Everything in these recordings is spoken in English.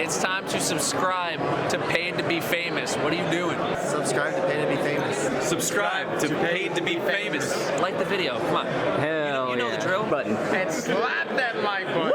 It's time to subscribe to Paid to Be Famous. What are you doing? Subscribe to Paid to Be Famous. Subscribe to Paid to Be Famous. Like the video. Come on. Hell you know yeah. the drill. Button. And slap that like button.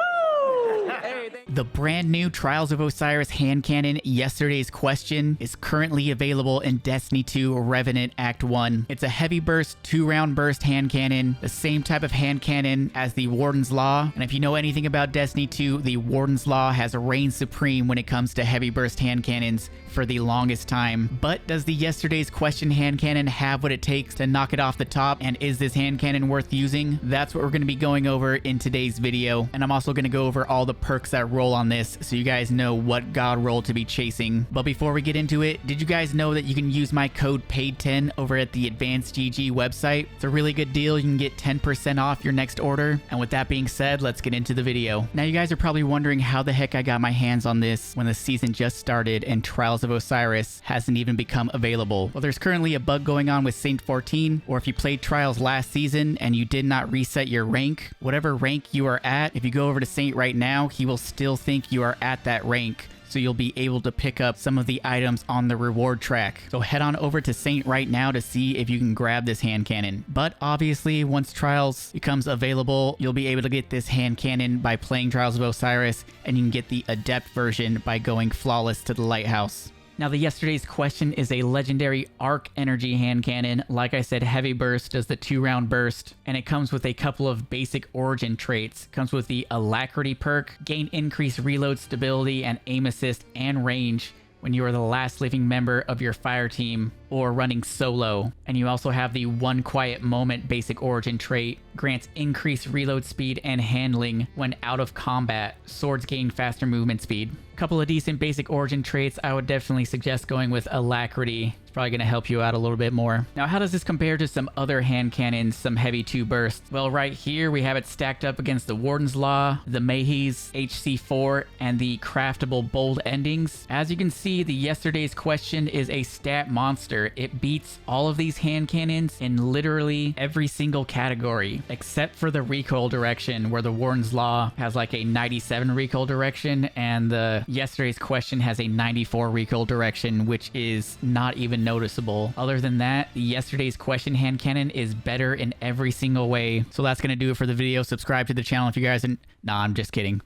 The brand new Trials of Osiris hand cannon, Yesterday's Question, is currently available in Destiny 2 Revenant Act 1. It's a heavy burst, 2-round burst hand cannon, the same type of hand cannon as the Warden's Law. And if you know anything about Destiny 2, the Warden's Law has reigned supreme when it comes to heavy burst hand cannons for the longest time. But does the Yesterday's Question hand cannon have what it takes to knock it off the top? And is this hand cannon worth using? That's what we're going to be going over in today's video. And I'm also going to go over all the perks that roll on this so you guys know what god roll to be chasing. But before we get into it, did you guys know that you can use my code PAID10 over at the Advanced GG website? It's a really good deal. You can get 10% off your next order. And with that being said, let's get into the video. Now you guys are probably wondering how the heck I got my hands on this when the season just started and Trials of Osiris hasn't even become available. Well, there's currently a bug going on with Saint 14, or if you played Trials last season and you did not reset your rank, whatever rank you are at, if you go over to Saint right now, he will still think you are at that rank. So you'll be able to pick up some of the items on the reward track. So head on over to Saint right now to see if you can grab this hand cannon. But obviously, once Trials becomes available, you'll be able to get this hand cannon by playing Trials of Osiris, and you can get the Adept version by going flawless to the Lighthouse. Now, the Yesterday's Question is a legendary arc energy hand cannon. Like I said, heavy burst does the 2-round burst, and it comes with a couple of basic origin traits. It comes with the Alacrity perk, gain increased reload stability and aim assist and range when you are the last living member of your fire team or running solo. And you also have the One Quiet Moment basic origin trait, grants increased reload speed and handling when out of combat. Swords gain faster movement speed. Couple of decent basic origin traits. I would definitely suggest going with Alacrity. It's probably going to help you out a little bit more. Now, how does this compare to some other hand cannons, some heavy 2 bursts? Well, right here we have it stacked up against the Warden's Law, the Mayhe's HC4, and the craftable Bold Endings. As you can see, the Yesterday's Question is a stat monster. It beats all of these hand cannons in literally every single category, except for the recoil direction, where the Warden's Law has like a 97 recoil direction, and the Yesterday's Question has a 94 recoil direction, which is not even noticeable. Other than that, the Yesterday's Question hand cannon is better in every single way. So that's going to do it for the video. Subscribe to the channel if you guys are... Nah, I'm just kidding.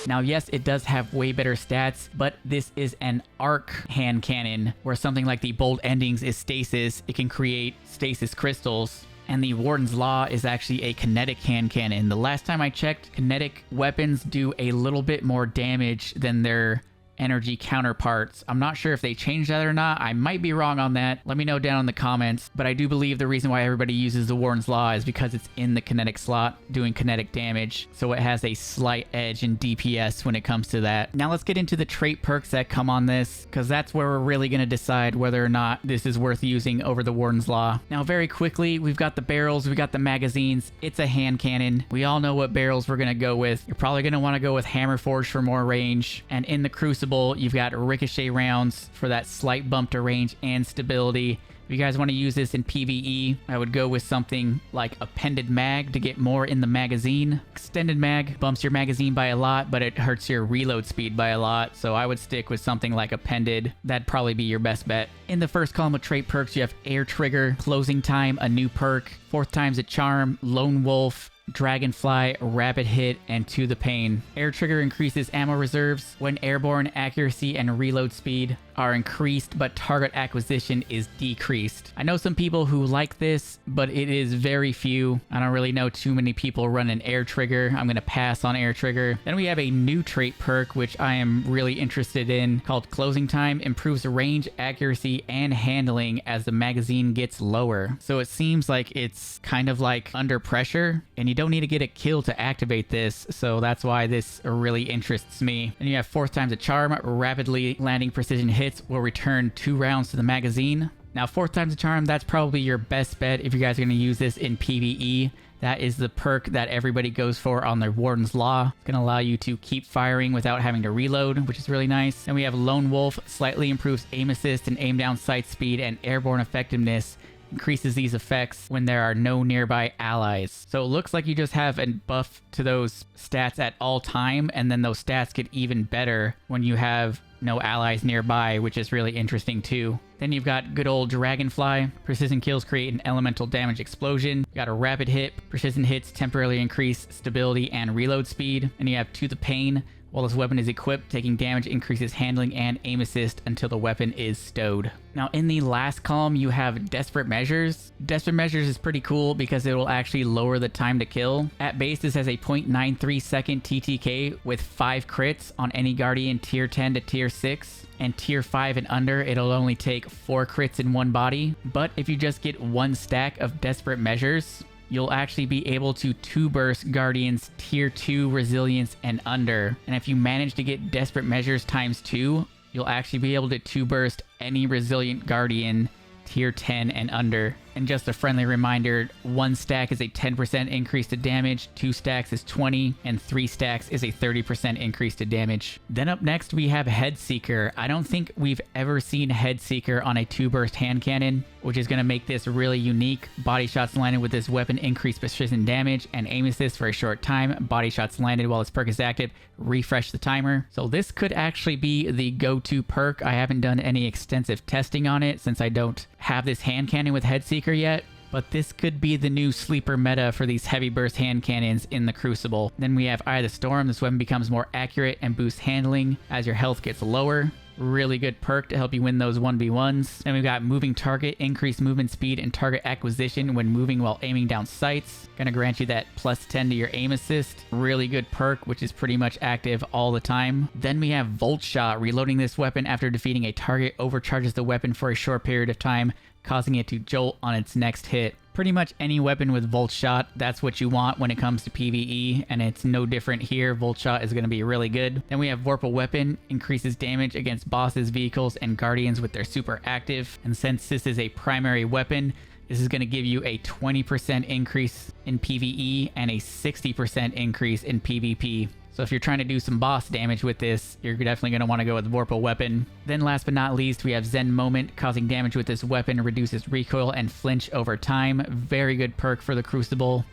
Now, yes, it does have way better stats, but this is an arc hand cannon, where something like the Bold Endings is stasis. It can create stasis crystals. And the Warden's Law is actually a kinetic hand cannon. The last time I checked, kinetic weapons do a little bit more damage than their energy counterparts. I'm not sure if they changed that or not. I might be wrong on that. Let me know down in the comments. But I do believe the reason why everybody uses the Warden's Law is because it's in the kinetic slot doing kinetic damage. So it has a slight edge in DPS when it comes to that. Now let's get into the trait perks that come on this, because that's where we're really going to decide whether or not this is worth using over the Warden's Law. Now, very quickly, we've got the barrels, we've got the magazines. It's a hand cannon. We all know what barrels we're going to go with. You're probably going to want to go with Hammer Forge for more range. And in the Crucible, you've got ricochet rounds for that slight bump to range and stability. If you guys want to use this in PvE, I would go with something like Appended Mag to get more in the magazine. Extended Mag bumps your magazine by a lot, but it hurts your reload speed by a lot, so I would stick with something like Appended. That'd probably be your best bet. In the first column of trait perks, you have Air Trigger, Closing Time, a new perk, 4th Time's a Charm, Lone Wolf, Dragonfly, Rapid Hit, and To the Pain. Air Trigger increases ammo reserves when airborne accuracy and reload speed are increased, but target acquisition is decreased. I know some people who like this, but it is very few. I don't really know too many people run an Air Trigger. I'm going to pass on Air Trigger. Then we have a new trait perk, which I am really interested in, called Closing Time. Improves range, accuracy, and handling as the magazine gets lower. So it seems like it's kind of like Under Pressure, and you don't need to get a kill to activate this, so that's why this really interests me. And you have 4th Time's a Charm, rapidly landing precision hits will return 2 rounds to the magazine. Now, 4th Time's a Charm, that's probably your best bet if you guys are going to use this in PvE. That is the perk that everybody goes for on their Warden's Law. It's going to allow you to keep firing without having to reload, which is really nice. And we have Lone Wolf, slightly improves aim assist and aim down sight speed and airborne effectiveness increases these effects when there are no nearby allies. So it looks like you just have a buff to those stats at all time, and then those stats get even better when you have no allies nearby, which is really interesting too. Then you've got good old Dragonfly. Precision kills create an elemental damage explosion. You got a rapid hit. Precision hits temporarily increase stability and reload speed. And you have To the Pain. While this weapon is equipped, taking damage increases handling and aim assist until the weapon is stowed. Now in the last column, you have Desperate Measures. Desperate Measures is pretty cool because it will actually lower the time to kill. At base, this has a 0.93 second TTK with 5 crits on any Guardian tier 10 to tier 6. And tier 5 and under, it'll only take 4 crits in one body. But if you just get 1 stack of Desperate Measures, you'll actually be able to 2-burst Guardians tier 2 resilience and under. And if you manage to get Desperate Measures times 2, you'll actually be able to 2-burst any resilient Guardian tier 10 and under. And just a friendly reminder, 1 stack is a 10% increase to damage, 2 stacks is 20, and 3 stacks is a 30% increase to damage. Then up next we have Headseeker. I don't think we've ever seen Headseeker on a 2-burst hand cannon, which is going to make this really unique. Body shots landed with this weapon increase precision damage and aim assist for a short time. Body shots landed while this perk is active refresh the timer. So this could actually be the go-to perk. I haven't done any extensive testing on it since I don't have this hand cannon with Headseeker yet, but this could be the new sleeper meta for these heavy burst hand cannons in the Crucible. Then we have Eye of the Storm. This weapon becomes more accurate and boosts handling as your health gets lower. Really good perk to help you win those 1v1s. Then we've got Moving Target, increased movement speed and target acquisition when moving while aiming down sights. Gonna grant you that plus 10 to your aim assist. Really good perk, which is pretty much active all the time. Then we have Volt Shot. Reloading this weapon after defeating a target overcharges the weapon for a short period of time, causing it to jolt on its next hit. Pretty much any weapon with Volt Shot, that's what you want when it comes to PvE, and it's no different here. Volt Shot is going to be really good. Then we have Vorpal Weapon, increases damage against bosses, vehicles, and guardians with their super active. And since this is a primary weapon, this is going to give you a 20% increase in PvE and a 60% increase in PvP. So if you're trying to do some boss damage with this, you're definitely going to want to go with Vorpal Weapon. Then last but not least, we have Zen Moment. Causing damage with this weapon reduces recoil and flinch over time. Very good perk for the Crucible.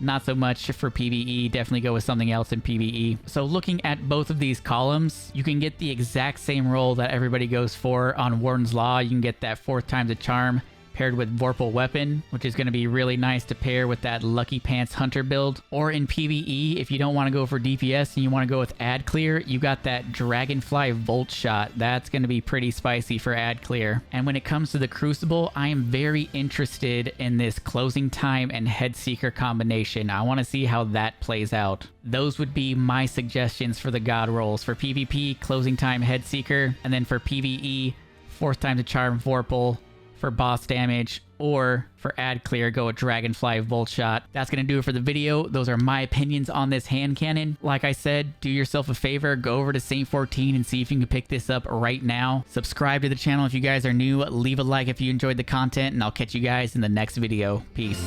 Not so much for PvE. Definitely go with something else in PvE. So looking at both of these columns, you can get the exact same roll that everybody goes for on Warden's Law. You can get that 4th time's a charm paired with Vorpal Weapon, which is going to be really nice to pair with that Lucky Pants Hunter build. Or in PvE, if you don't want to go for DPS and you want to go with Ad Clear, you got that Dragonfly Volt Shot. That's going to be pretty spicy for Ad Clear. And when it comes to the Crucible, I am very interested in this Closing Time and Headseeker combination. I want to see how that plays out. Those would be my suggestions for the God rolls. For PvP, Closing Time, Headseeker, and then for PvE, 4th time to charm Vorpal. For boss damage, or for Ad Clear, go with Dragonfly Volt Shot. That's going to do it for the video. Those are my opinions on this hand cannon. Like I said, do yourself a favor, go over to Saint 14 and see if you can pick this up right now. Subscribe to the channel if you guys are new. Leave a like if you enjoyed the content, and I'll catch you guys in the next video. Peace.